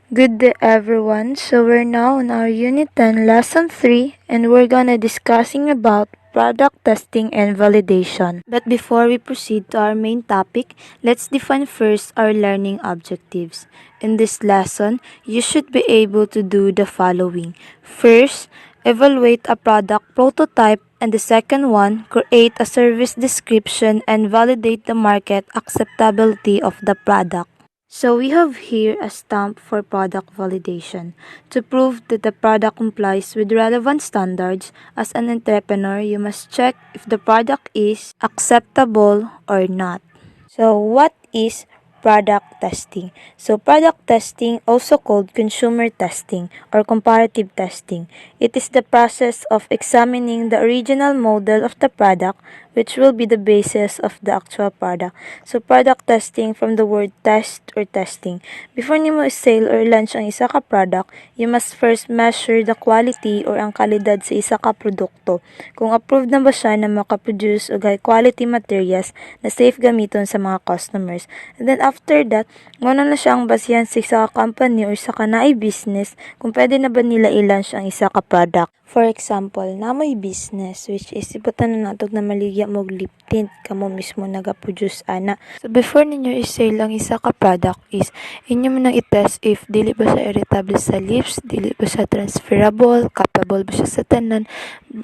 Good day everyone. So we're now on our Unit 10 Lesson 3 and we're gonna discussing about product testing and validation. But before we proceed to our main topic, let's define first our learning objectives. In this lesson, you should be able to do the following. First, evaluate a product prototype, and the second one, create a service description and validate the market acceptability of the product. So we have here a stamp for product validation. To prove that the product complies with relevant standards, as an entrepreneur, you must check if the product is acceptable or not. So what is product testing? So product testing, also called consumer testing or comparative testing, it is the process of examining the original model of the product, which will be the basis of the actual product. So product testing from the word test or testing. Before nimo i-sale or launch ang isa ka product, you must first measure the quality or ang kalidad sa isa ka produkto. Kung approved na ba siya na makaproduce og high quality materials na safe gamiton sa mga customers. And then after that, muna na siya ang basihan sa isa ka company or sa kanai business kung pwede na ba nila i-launch ang isa ka product. For example, namoy business which is ibutan na natog na maligya mo lip tint kamo mismo naga-produce ana. So before ninyo i-sale ang isa ka product is inyo mo nang i-test if dili ba siya irritable sa lips, dili ba siya transferable, capable ba siya sa tanan,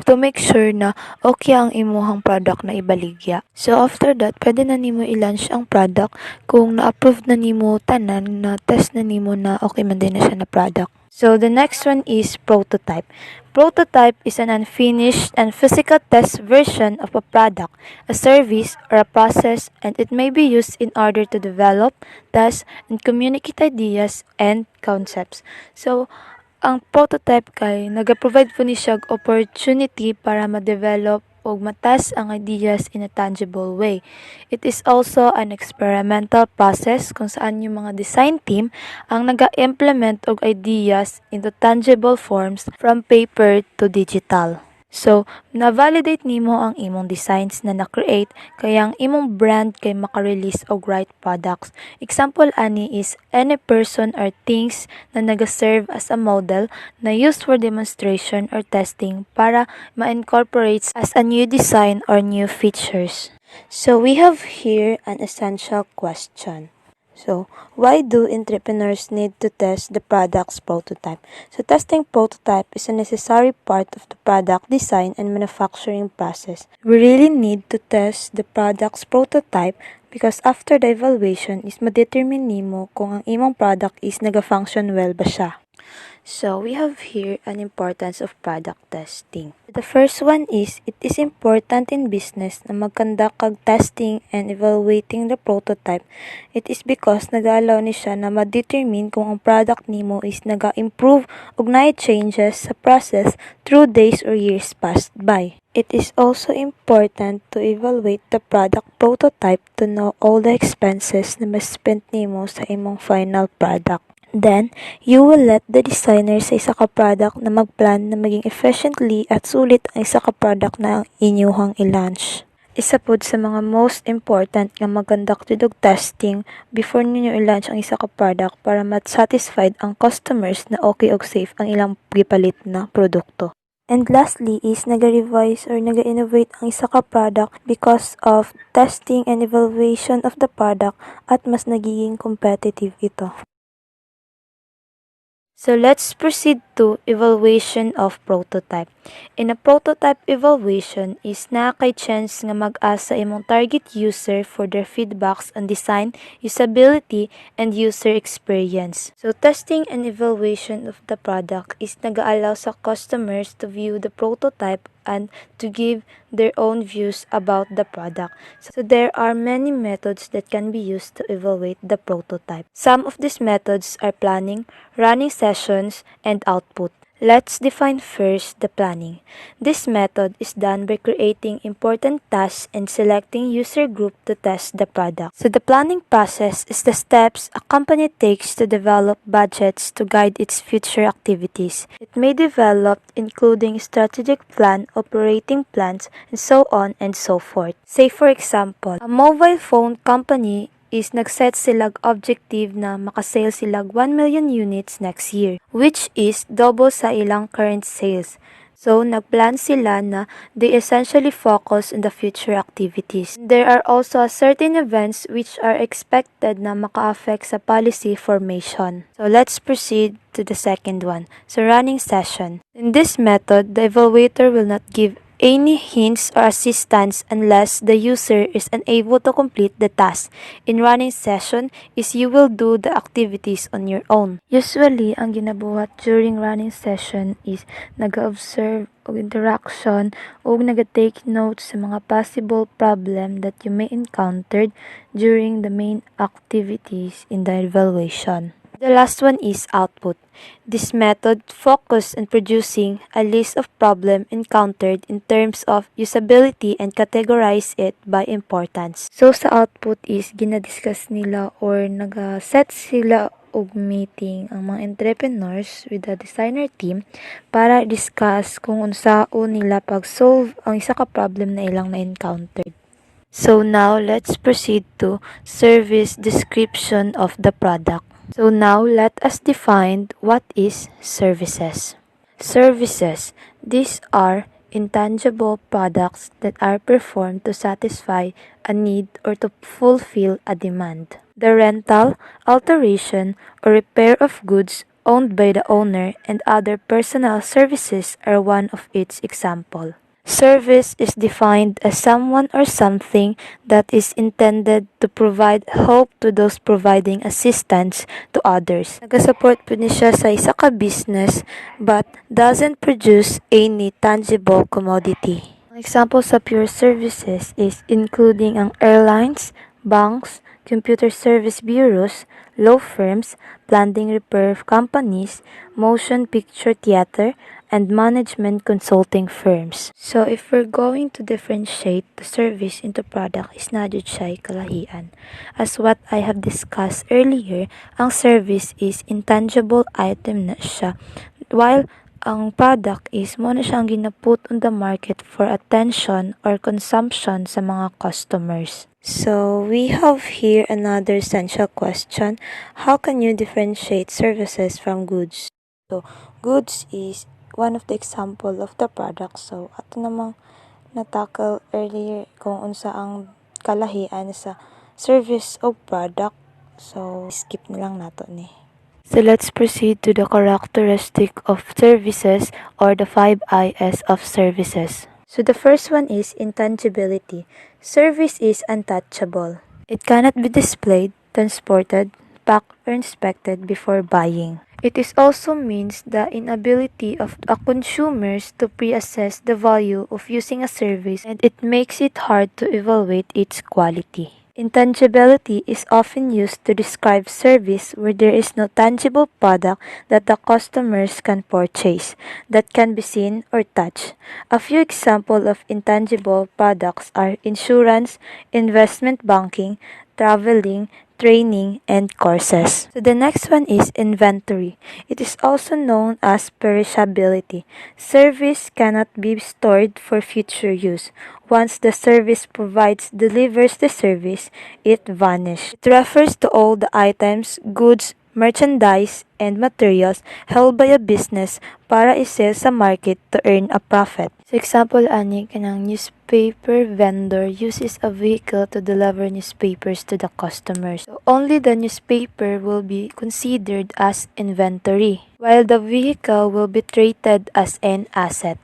to make sure na okay ang imuhang product na ibaligya. So after that, pwede na nimo i-launch ang product kung na-approve na nimo tanan, na test na nimo na okay man din na siya na product. So the next one is prototype. Prototype is an unfinished and physical test version of a product, a service, or a process, and it may be used in order to develop, test, and communicate ideas and concepts. So, ang prototype kay naga-provide po ni siya opportunity para ma-develop o matas ang ideas in a tangible way. It is also an experimental process kung saan yung mga design team ang naga-implement og ideas into tangible forms from paper to digital. So, na-validate nimo ang imong designs na na-create kaya ang imong brand kay maka-release og right products. Example ani is any person or things na naga-serve as a model na used for demonstration or testing para ma-incorporate as a new design or new features. So, we have here an essential question. So, why do entrepreneurs need to test the product's prototype? So, testing prototype is a necessary part of the product design and manufacturing process. We really need to test the product's prototype because after the evaluation is ma-determine nimo kung ang imong product is naga-function well ba siya. So, we have here an importance of product testing. The first one is, it is important in business na mag-conduct kag testing and evaluating the prototype. It is because nag-allow ni siya na ma-determine kung ang product nimo is naga-improve ug naay changes sa process through days or years passed by. It is also important to evaluate the product prototype to know all the expenses na ma-spent nimo sa imong final product. Then, you will let the designer sa isa ka product na magplan na maging efficiently at sulit ang isa ka product na ang inyuhang i-launch. Isa pod sa mga most important nga mag-conduct og testing before ninyo i-launch ang isa ka product para ma-satisfied ang customers na okay og safe ang ilang gipalit na produkto. And lastly is naga-revise or naga-innovate ang isa ka product because of testing and evaluation of the product at mas nagiging competitive ito. So let's proceed to evaluation of prototype. In a prototype evaluation is na kay chance nga mag-asa imong target user for their feedbacks on design, usability, and user experience. So testing and evaluation of the product is nag-allow sa customers to view the prototype and to give their own views about the product. So there are many methods that can be used to evaluate the prototype. Some of these methods are planning, running sessions, and output. Let's define first the planning. This method is done by creating important tasks and selecting user group to test the product. So the planning process is the steps a company takes to develop budgets to guide its future activities. It may develop including strategic plan, operating plans, and so on and so forth. Say for example, a mobile phone company is nag-set silag objective na makasale silag 1 million units next year, which is double sa ilang current sales. So, nagplan sila na they essentially focus on the future activities. There are also certain events which are expected na maka-affect sa policy formation. So, let's proceed to the second one. So, running session. In this method, the evaluator will not give any hints or assistance unless the user is unable to complete the task. In running session is you will do the activities on your own. Usually, ang ginabuhat during running session is nag-observe o interaction o nag-take notes sa mga possible problem that you may encountered during the main activities in the evaluation. The last one is output. This method focuses on producing a list of problems encountered in terms of usability and categorize it by importance. So sa output is ginadiscuss nila or nag-set sila og meeting ang mga entrepreneurs with the designer team para discuss kung unsaon nila pag-solve ang isa ka problem na ilang na-encountered. So now let's proceed to service description of the product. So now let us define what is services. Services, these are intangible products that are performed to satisfy a need or to fulfill a demand. The rental, alteration, or repair of goods owned by the owner and other personal services are one of its example. Service is defined as someone or something that is intended to provide help to those providing assistance to others. Nagasupport po ni siya sa isa ka business but doesn't produce any tangible commodity. Ang example sa pure services is including ang airlines, banks, computer service bureaus, law firms, planning repair companies, motion picture theater, and management consulting firms. So if we're going to differentiate the service into product is na jud siya kalahian. As what I have discussed earlier, ang service is intangible item na siya, while ang product is mo na siyang ginaput on the market for attention or consumption sa mga customers. So we have here another essential question. How can you differentiate services from goods? So goods is one of the example of the product. So ato namang natakal earlier kung unsa ang kalahian sa service o product. So skip na lang nato ni. So let's proceed to the characteristic of services or the 5 Is of services. So the first one is intangibility. Service is untouchable. It cannot be displayed, transported, packed, or inspected before buying. It is also means the inability of consumers to pre-assess the value of using a service, and it makes it hard to evaluate its quality. Intangibility is often used to describe service where there is no tangible product that the customers can purchase, that can be seen or touched. A few examples of intangible products are insurance, investment banking, traveling, training, and courses. So the next one is inventory. It is also known as perishability. Service cannot be stored for future use. Once the service provides delivers the service, it vanishes. It refers to all the items, goods, merchandise, and materials held by a business para i-sell sa market to earn a profit. So example ani kanang newspaper vendor uses a vehicle to deliver newspapers to the customers. So only the newspaper will be considered as inventory, while the vehicle will be treated as an asset.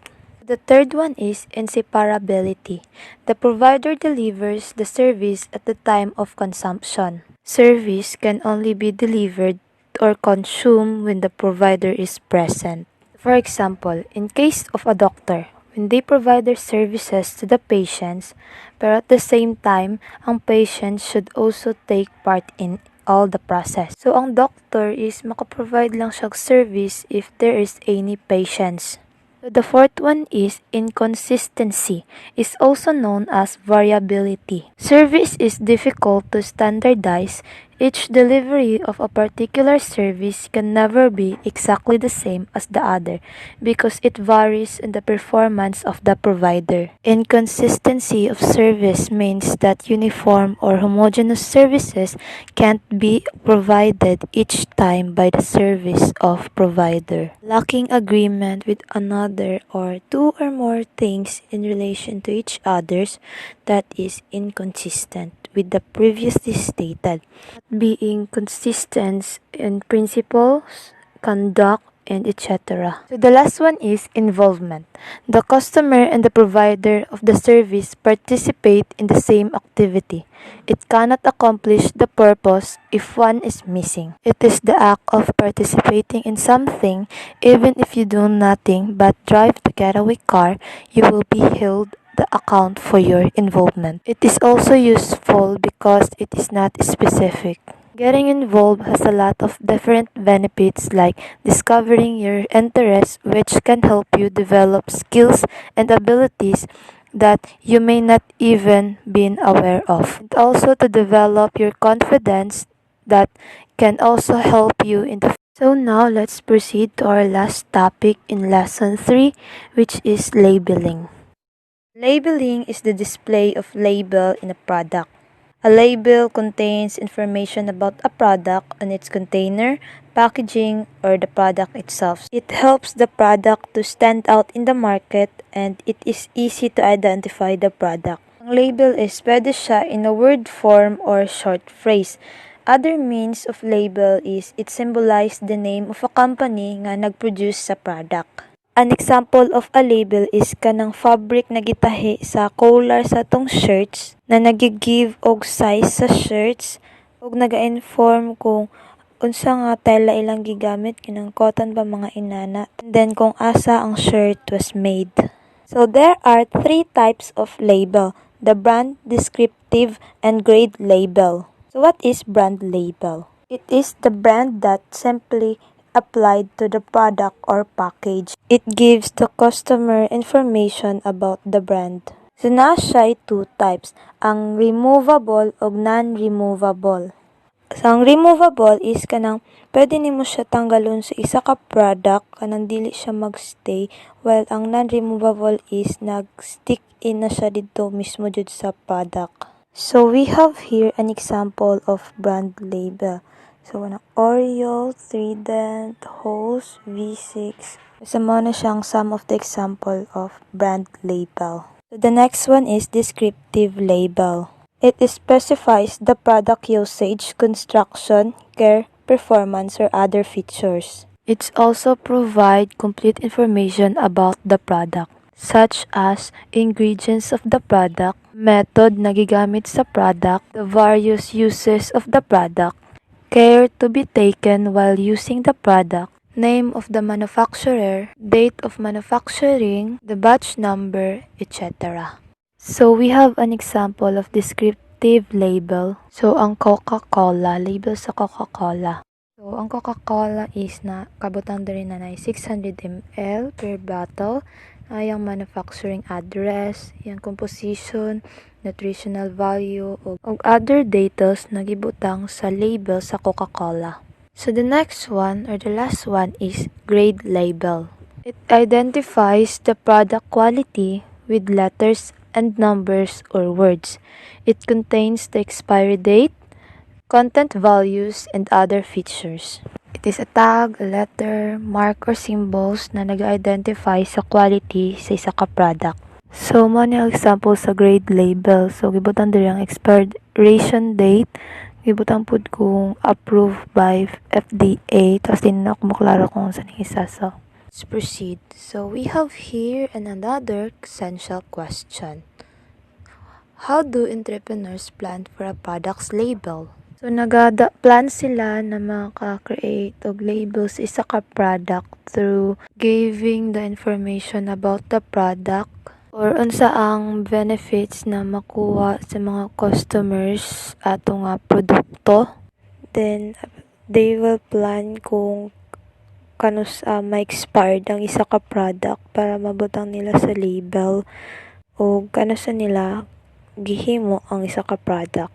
The third one is inseparability. The provider delivers the service at the time of consumption. Service can only be delivered or consumed when the provider is present. For example, in case of a doctor, when they provide their services to the patients, but at the same time, ang patient should also take part in all the process. So, ang doctor is makaprovide lang siyang service if there is any patients. So the fourth one is inconsistency, is also known as variability. Service is difficult to standardize Each delivery of a particular service can never be exactly the same as the other because it varies in the performance of the provider. Inconsistency of service means that uniform or homogeneous services can't be provided each time by the service of provider. Lacking agreement with another or two or more things in relation to each others that is inconsistent with the previously stated. Being consistent in principles, conduct, and etc. So the last one is involvement. The customer and the provider of the service participate in the same activity. It cannot accomplish the purpose if one is missing. It is the act of participating in something. Even if you do nothing but drive the getaway car, you will be held the account for your involvement. It is also useful because it is not specific. Getting involved has a lot of different benefits like discovering your interests, which can help you develop skills and abilities that you may not even been aware of. And also to develop your confidence that can also help you in the. So now let's proceed to our last topic in lesson 3, which is labeling. Labeling is the display of label in a product. A label contains information about a product on its container, packaging, or the product itself. It helps the product to stand out in the market and it is easy to identify the product. Ang label is pwede siya in a word form or short phrase. Other means of label is it symbolizes the name of a company nga nag-produce sa product. An example of a label is kanang fabric na gitahi sa collar sa tong shirts na nagigive og size sa shirts ug naga-inform kung unsa nga tela ilang gigamit kinang cotton ba mga inana and then kung asa ang shirt was made. So there are 3 types of label: the brand, descriptive, and grade label. So what is brand label? It is the brand that simply applied to the product or package. It gives the customer information about the brand. So na siya 2 types, ang removable o non-removable. So ang removable is kanang pwede nimo siya tanggalon sa isa ka product kanang dili siya magstay, while ang non-removable is nag-stick in na siya dito mismo jud sa product. So we have here an example of brand label. So, Oreo, Trident, Hose, V6. So, mo na siyang some of the example of brand label. So, the next one is descriptive label. It specifies the product usage, construction, care, performance, or other features. It also provides complete information about the product, such as ingredients of the product, method na gigamit sa product, the various uses of the product, care to be taken while using the product, name of the manufacturer, date of manufacturing, the batch number, etc. So we have an example of descriptive label. So ang Coca-Cola, label sa Coca-Cola. So ang Coca-Cola is na kabutang diri na 600 ml per bottle. Yung manufacturing address, yung composition, nutritional value, o other data na gibutang sa label sa Coca-Cola. So the next one or the last one is grade label. It identifies the product quality with letters and numbers or words. It contains the expiry date, content values, and other features. It is a tag, a letter, mark, or symbols na nag-identify sa quality sa isa ka product. So, mo ni example sa grade label. So, gibutan diri ang expiration date. Gibutan pud kung approved by FDA. Tapos din na ako maklaro kung saan isa. So, let's proceed. So, we have here another essential question. How do entrepreneurs plan for a product's label? So, plan sila na maka-create og labels isa ka product through giving the information about the product or unsa ang benefits na makuha sa mga customers ato nga produkto. Then, they will plan kung kanus ma-expired ang isa ka product para mabutang nila sa label o kanus nila gihimo ang isa ka product.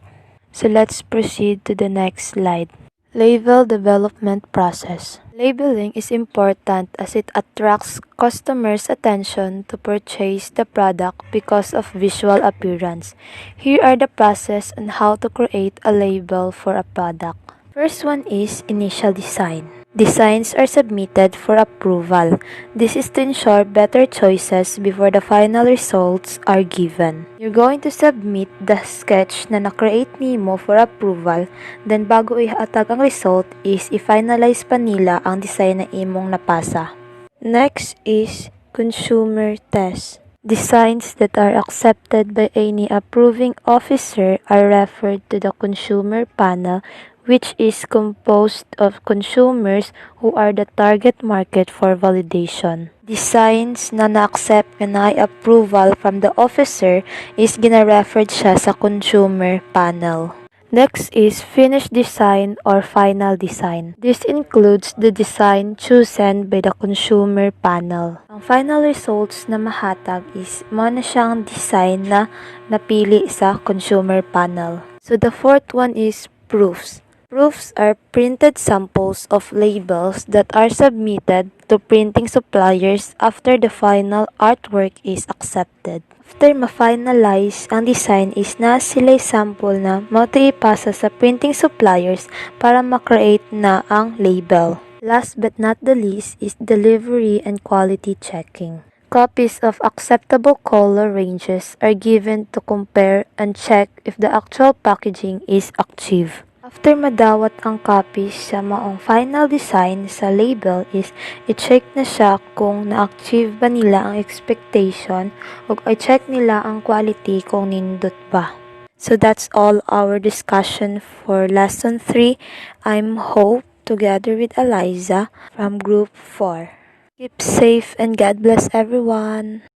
So let's proceed to the next slide. Label development process. Labeling is important as it attracts customers' attention to purchase the product because of visual appearance. Here are the process on how to create a label for a product. First one is initial design. Designs are submitted for approval. This is to ensure better choices before the final results are given. You're going to submit the sketch na na-create nimo for approval, then bago ihatag ang result is i-finalize pa nila ang design na imong napasa. Next is consumer test. Designs that are accepted by any approving officer are referred to the consumer panel, which is composed of consumers who are the target market for validation. Designs na na-accept na approval from the officer is gina-referred siya sa consumer panel. Next is finished design or final design. This includes the design chosen by the consumer panel. Ang final results na mahatag is mo na siyang design na napili sa consumer panel. So the fourth one is proofs. Proofs are printed samples of labels that are submitted to printing suppliers after the final artwork is accepted. After ma-finalize ang design is na sila'y sample na ipasa sa printing suppliers para ma-create na ang label. Last but not the least is delivery and quality checking. Copies of acceptable color ranges are given to compare and check if the actual packaging is achieved. After madawat ang copies sa maong final design sa label is i-check na siya kung na-achieve ba nila ang expectation o i-check nila ang quality kung nindot ba. So that's all our discussion for lesson 3. I'm Hope together with Eliza from group 4. Keep safe and God bless everyone.